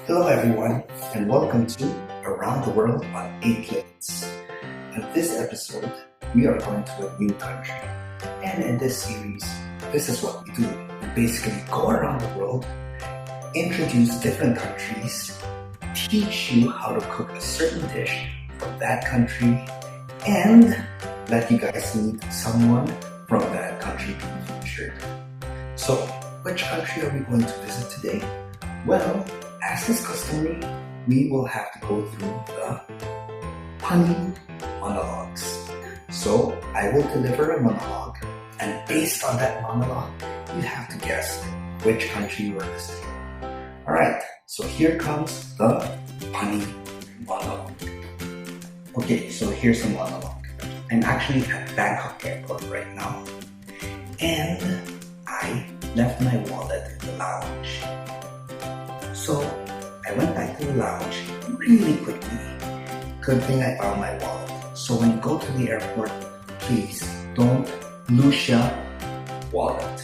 Hello everyone, and welcome to Around the World on 8 Plates. In this episode, we are going to a new country. And in this series, this is what we do. We basically go around the world, introduce different countries, teach you how to cook a certain dish from that country, and let you guys meet someone from that country being featured. So, which country are we going to visit today? Well, as is customary, we will have to go through the honey monologues. So I will deliver a monologue, and based on that monologue, you have to guess which country we're visiting. Alright, so here comes the honey monologue. Okay, so here's the monologue. I'm actually at Bangkok airport right now, and I left my wallet in the lounge. So I went back to the lounge really quickly. Good thing I found my wallet. So when you go to the airport, please don't Lucia wallet.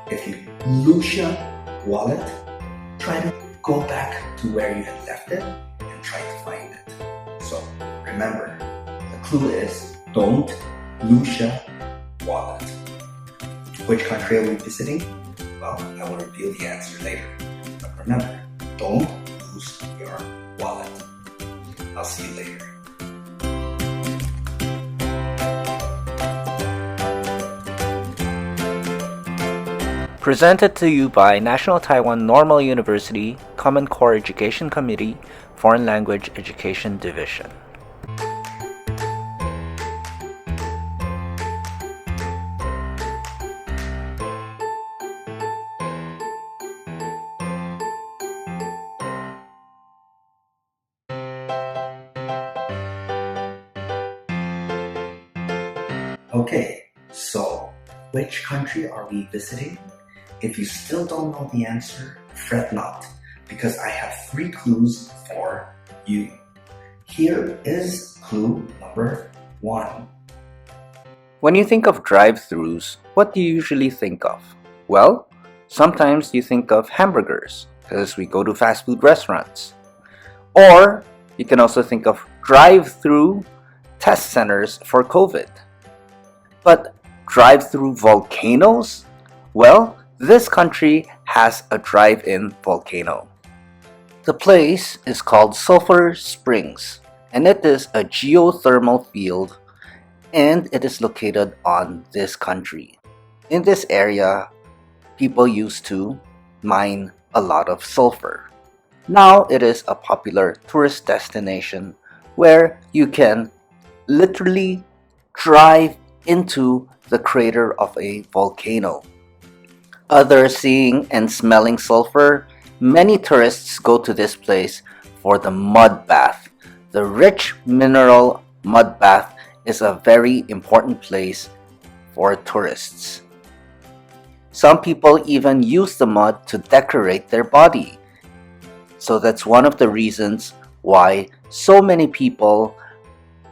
If you Lucia wallet, try to go back to where you had left it and try to find it. So remember, the clue is don't Lucia wallet. Which country are we visiting? Well, I will reveal the answer later. But remember, don't lose your wallet. I'll see you later. Presented to you by National Taiwan Normal University Common Core Education Committee, Foreign Language Education Division. Okay, so which country are we visiting? If you still don't know the answer, fret not, because I have 3 clues for you. Here is clue number 1. When you think of drive-thrus, what do you usually think of? Well, sometimes you think of hamburgers, because we go to fast food restaurants. Or you can also think of drive-thru test centers for COVID. But drive-through volcanoes? Well, this country has a drive-in volcano. The place is called Sulphur Springs, and it is a geothermal field, and it is located on this country. In this area, people used to mine a lot of sulfur. Now it is a popular tourist destination where you can literally drive into the crater of a volcano. Other seeing and smelling sulfur, many tourists go to this place for the mud bath. The rich mineral mud bath is a very important place for tourists. Some people even use the mud to decorate their body. So that's one of the reasons why so many people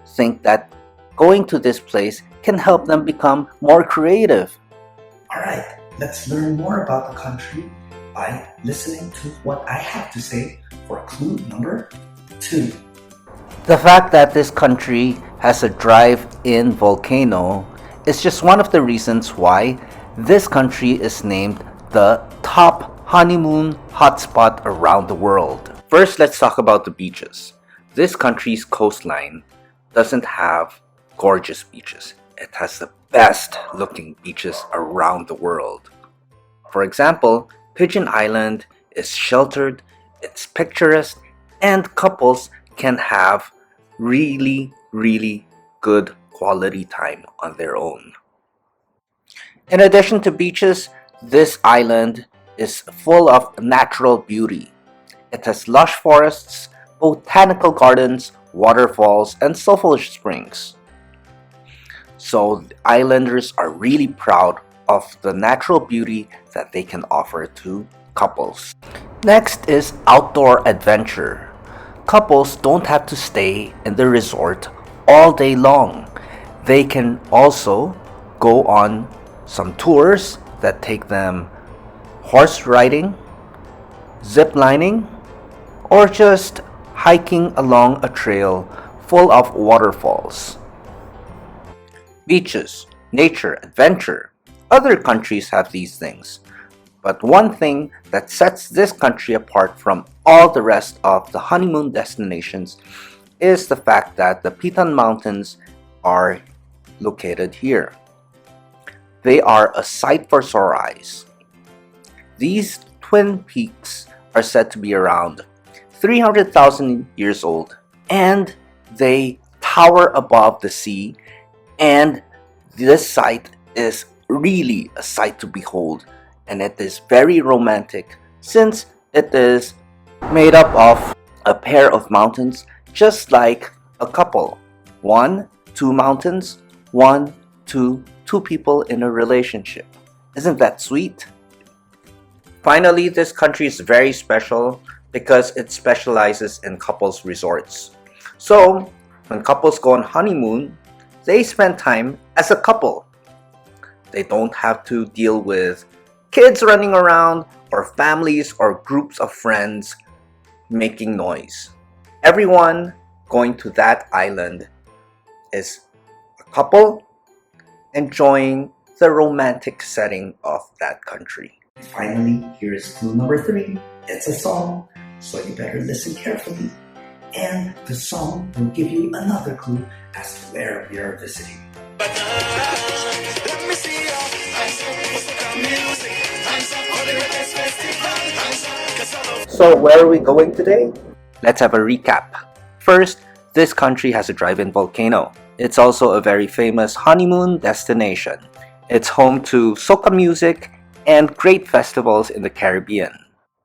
think that going to this place can help them become more creative. Alright, let's learn more about the country by listening to what I have to say for clue number 2. The fact that this country has a drive-in volcano is just one of the reasons why this country is named the top honeymoon hotspot around the world. First, let's talk about the beaches. This country's coastline doesn't have gorgeous beaches. It has the best looking beaches around the world. For example, Pigeon Island is sheltered, it's picturesque, and couples can have really good quality time on their own. In addition to beaches, this island is full of natural beauty. It has lush forests, botanical gardens, waterfalls, and sulfur springs. So islanders are really proud of the natural beauty that they can offer to couples. Next is outdoor adventure. Couples don't have to stay in the resort all day long. They can also go on some tours that take them horse riding, zip lining, or just hiking along a trail full of waterfalls. Beaches, nature, adventure. Other countries have these things. But one thing that sets this country apart from all the rest of the honeymoon destinations is the fact that the Pitan Mountains are located here. They are a sight for sore eyes. These twin peaks are said to be around 300,000 years old, and they tower above the sea, and this site is really a sight to behold, and it is very romantic since it is made up of a pair of mountains, just like a couple. 1, 2 mountains, 1, 2, 2 people in a relationship. Isn't that sweet? Finally, this country is very special because it specializes in couples resorts. So, when couples go on honeymoon, they spend time as a couple. They don't have to deal with kids running around or families or groups of friends making noise. Everyone going to that island is a couple enjoying the romantic setting of that country. Finally, here is clue number 3. It's a song, so you better listen carefully. And the song will give you another clue as to where we are visiting. So where are we going today? Let's have a recap. First, this country has a drive-in volcano. It's also a very famous honeymoon destination. It's home to soca music and great festivals in the Caribbean.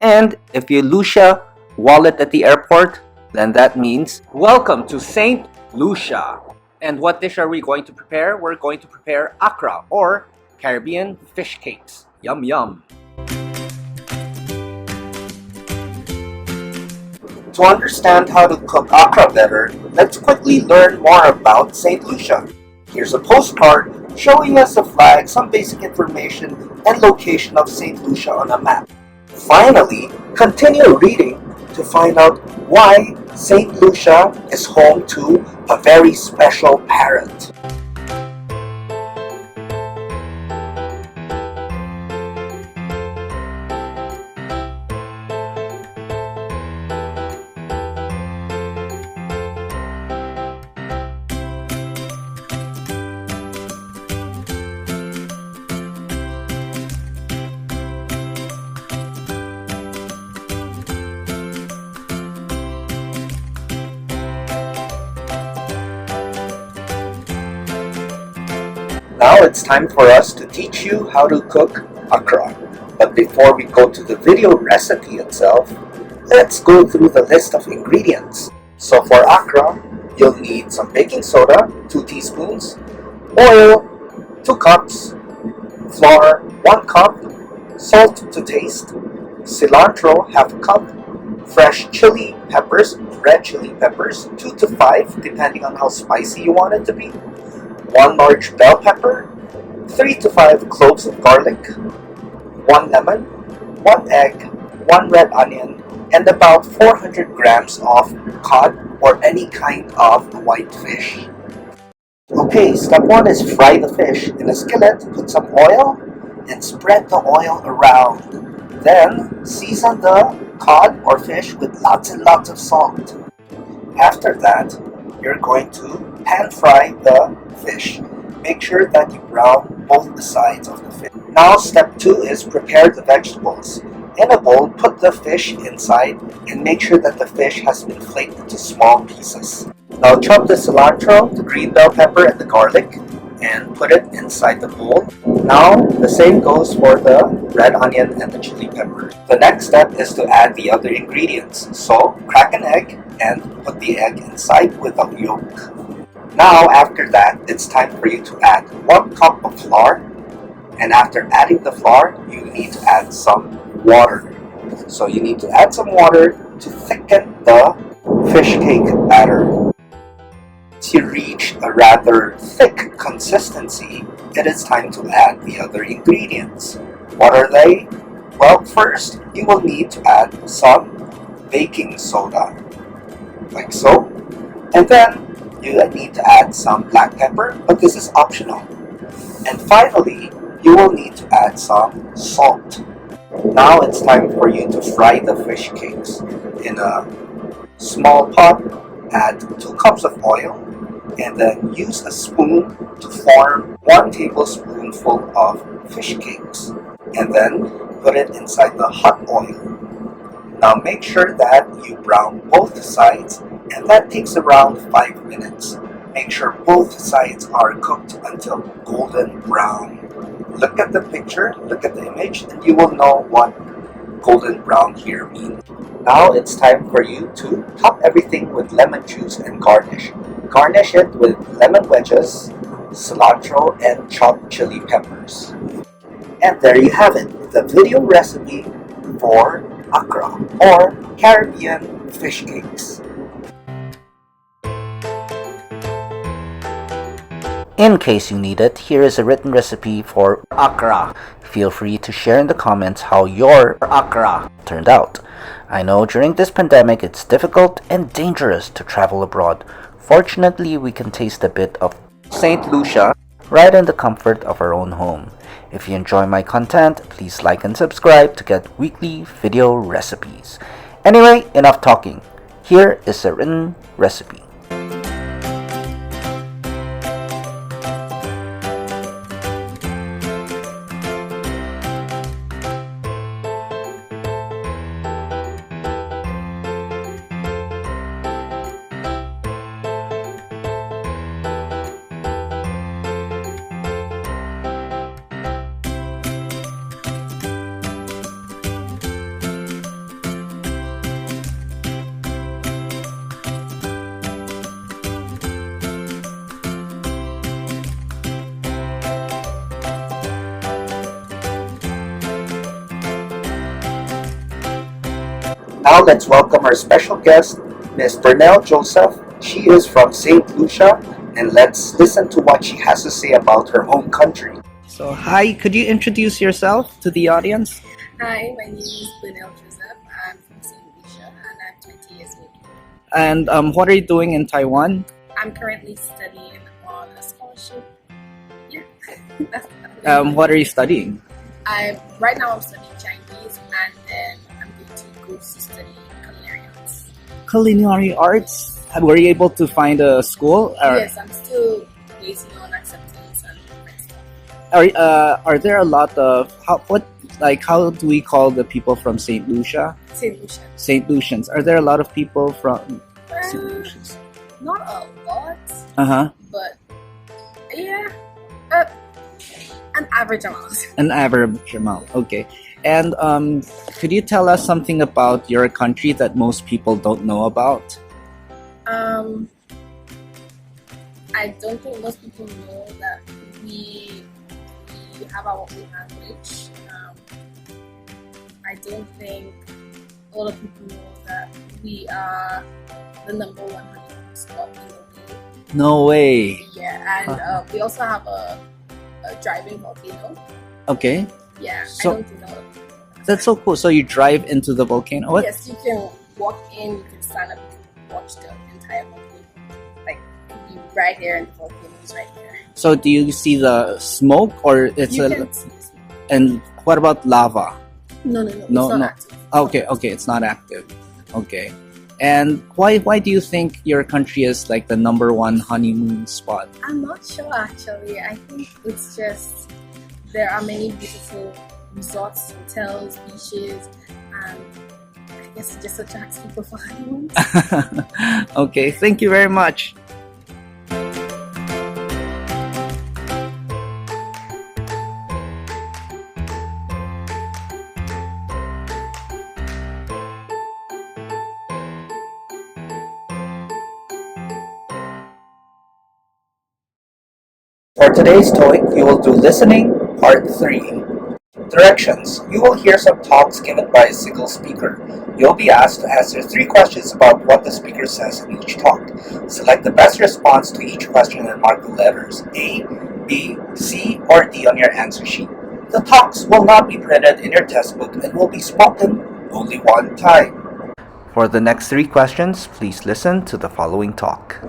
And if you Lucia wallet at the airport, then that means welcome to Saint Lucia. And what dish are we going to prepare? We're going to prepare Accra, or Caribbean fish cakes. Yum yum. To understand how to cook Accra better, let's quickly learn more about Saint Lucia. Here's a postcard showing us the flag, some basic information, and location of Saint Lucia on a map. Finally, continue reading to find out why Saint Lucia is home to a very special parrot. Now it's time for us to teach you how to cook Accra. But before we go to the video recipe itself, let's go through the list of ingredients. So for Accra, you'll need some baking soda, 2 teaspoons, oil, 2 cups, flour, 1 cup, salt to taste, cilantro, half a cup, fresh chili peppers, red chili peppers, 2 to 5, depending on how spicy you want it to be, 1 large bell pepper, 3 to 5 cloves of garlic, 1 lemon, 1 egg, 1 red onion, and about 400 grams of cod or any kind of white fish. Okay, step 1 is fry the fish. In a skillet, put some oil and spread the oil around. Then, season the cod or fish with lots and lots of salt. After that, you're going to pan fry the fish. Make sure that you brown both the sides of the fish. Now step 2 is prepare the vegetables. In a bowl, put the fish inside and make sure that the fish has been flaked into small pieces. Now chop the cilantro, the green bell pepper, and the garlic and put it inside the bowl. Now the same goes for the red onion and the chili pepper. The next step is to add the other ingredients. So crack an egg and put the egg inside without yolk. Now after that, it's time for you to add 1 cup of flour, and after adding the flour, you need to add some water. So you need to add some water to thicken the fish cake batter. To reach a rather thick consistency, it is time to add the other ingredients. What are they? Well, first, you will need to add some baking soda, like so. And then you need to add some black pepper, but this is optional. And finally, you will need to add some salt. Now it's time for you to fry the fish cakes. In a small pot, add 2 cups of oil, and then use a spoon to form 1 tablespoonful of fish cakes. And then put it inside the hot oil. Now make sure that you brown both sides, and that takes around 5 minutes. Make sure both sides are cooked until golden brown. Look at the picture, look at the image, and you will know what golden brown here means. Now it's time for you to top everything with lemon juice and garnish. Garnish it with lemon wedges, cilantro, and chopped chili peppers. And there you have it, the video recipe for Accra or Caribbean fish cakes. In case you need it, here is a written recipe for Accra. Feel free to share in the comments how your Accra turned out. I know during this pandemic it's difficult and dangerous to travel abroad. Fortunately, we can taste a bit of Saint Lucia right in the comfort of our own home. If you enjoy my content, please like and subscribe to get weekly video recipes. Anyway, enough talking. Here is a written recipe. Now let's welcome our special guest, Ms. Bernelle Joseph. She is from Saint Lucia, and let's listen to what she has to say about her home country. So hi, could you introduce yourself to the audience? Hi, my name is Bernelle Joseph. I'm from Saint Lucia and I'm 20 years old. And what are you doing in Taiwan? I'm currently studying on a scholarship. Yeah, that's What are you studying? Right now I'm studying Chinese and then I'm going to go to study culinary arts. Culinary arts? Were you able to find a school? Yes, I'm still waiting on acceptance and different stuff. Are there a lot of how do we call the people from Saint Lucia? Saint Lucia. Saint Lucians. Are there a lot of people from Saint Lucians? Not a lot. Uh-huh. But yeah, an average amount. An average amount. Okay. And could you tell us something about your country that most people don't know about? I don't think most people know that we have our own language. I don't think a lot of people know that we are the number 1 honeymoon spot in the world. No way. Yeah, and we also have a driving volcano. Okay. Yeah, So- I don't know. That's so cool. So you drive into the volcano? What? Yes, you can walk in, you can stand up, you can watch the entire volcano. Like, you right there and the volcano is right there. So do you see the smoke or it's You can see this. and what about lava? No, No, it's not no. active. Okay, it's not active. Okay. And why do you think your country is like the number 1 honeymoon spot? I'm not sure actually. I think it's just there are many beautiful resorts, hotels, beaches, and I guess it just attracts people for honeymoons. Okay, thank you very much. For today's TOEIC, you will do listening, part 3. Directions. You will hear some talks given by a single speaker. You'll be asked to answer 3 questions about what the speaker says in each talk. Select the best response to each question and mark the letters A, B, C, or D on your answer sheet. The talks will not be printed in your test book and will be spoken only 1 time. For the next 3 questions, please listen to the following talk.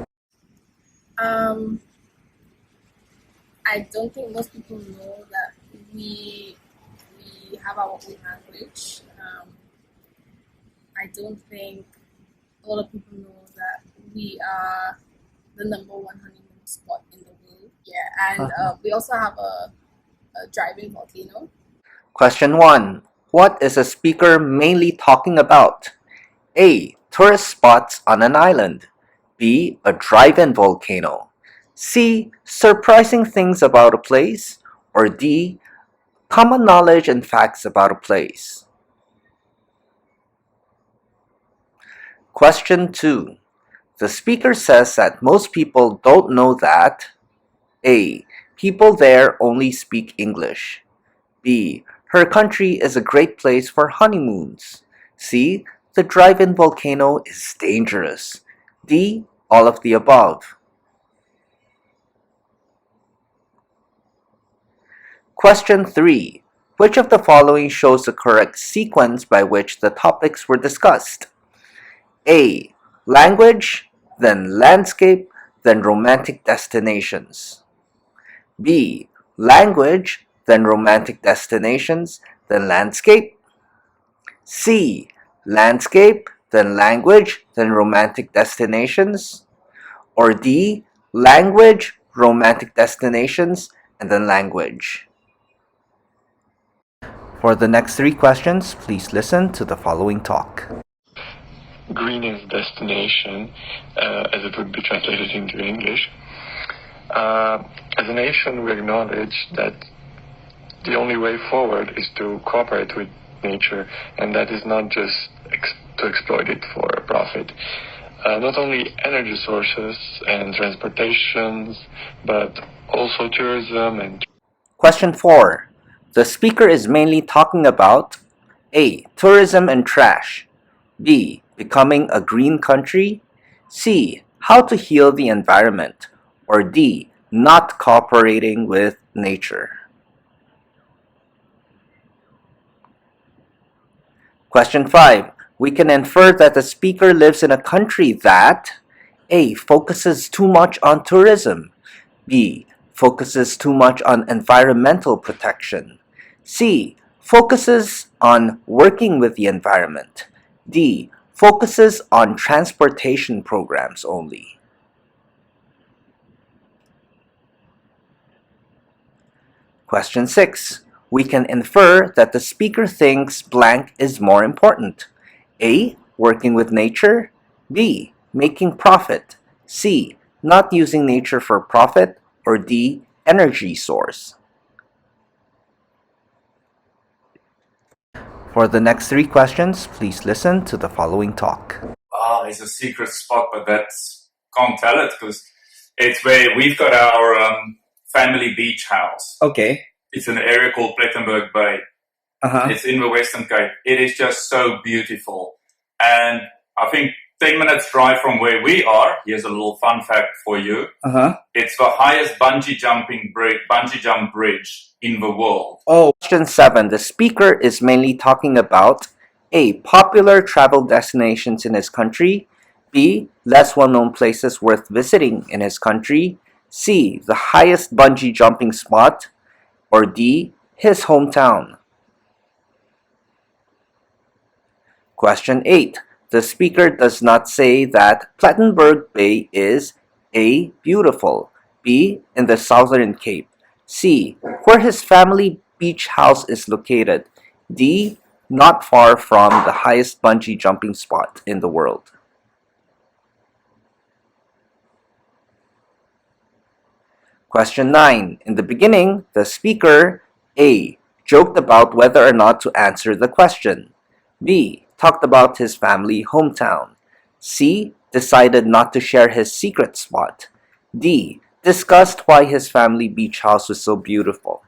I don't think most people know that we have our own language. I don't think a lot of people know that we are the number one honeymoon spot in the world. Yeah, and we also have a driving volcano. Question 1. What is a speaker mainly talking about? A. Tourist spots on an island. B. A drive-in volcano. C. Surprising things about a place. Or D. Common knowledge and facts about a place. Question 2. The speaker says that most people don't know that A. People there only speak English. B. Her country is a great place for honeymoons. C. The drive-in volcano is dangerous. D. All of the above. Question 3. Which of the following shows the correct sequence by which the topics were discussed? A. Language, then landscape, then romantic destinations. B. Language, then romantic destinations, then landscape. C. Landscape, then language, then romantic destinations. Or D. Language, romantic destinations, and then language. For the next 3 questions, please listen to the following talk. Greenest destination, as it would be translated into English. As a nation, we acknowledge that the only way forward is to cooperate with nature, and that is not just to exploit it for a profit. Not only energy sources and transportations, but also tourism and... Question 4. The speaker is mainly talking about A. Tourism and trash. B. Becoming a green country. C. How to heal the environment. Or D. Not cooperating with nature. Question 5. We can infer that the speaker lives in a country that A. Focuses too much on tourism. B. Focuses too much on environmental protection. C. Focuses on working with the environment. D. Focuses on transportation programs only. Question 6. We can infer that the speaker thinks blank is more important. A. Working with nature. B. Making profit. C. Not using nature for profit. Or D. Energy source. For the next 3 questions, please listen to the following talk. It's a secret spot, but can't tell it because it's where we've got our family beach house. Okay. It's an area called Plettenberg Bay. It's in the Western Cape. It is just so beautiful. And I think 10 minutes drive from where we are, here's a little fun fact for you. It's the highest bungee jump bridge in the world. Question 7. The speaker is mainly talking about A. Popular travel destinations in his country. B. Less well-known places worth visiting in his country. C. The highest bungee jumping spot. Or D. His hometown. Question 8. The speaker does not say that Plettenberg Bay is A. Beautiful, B. In the Southern Cape, C. Where his family beach house is located, D. Not far from the highest bungee jumping spot in the world. Question 9. In the beginning, the speaker A. Joked about whether or not to answer the question. B. Talked about his family hometown. C. Decided not to share his secret spot. D. Discussed why his family beach house was so beautiful.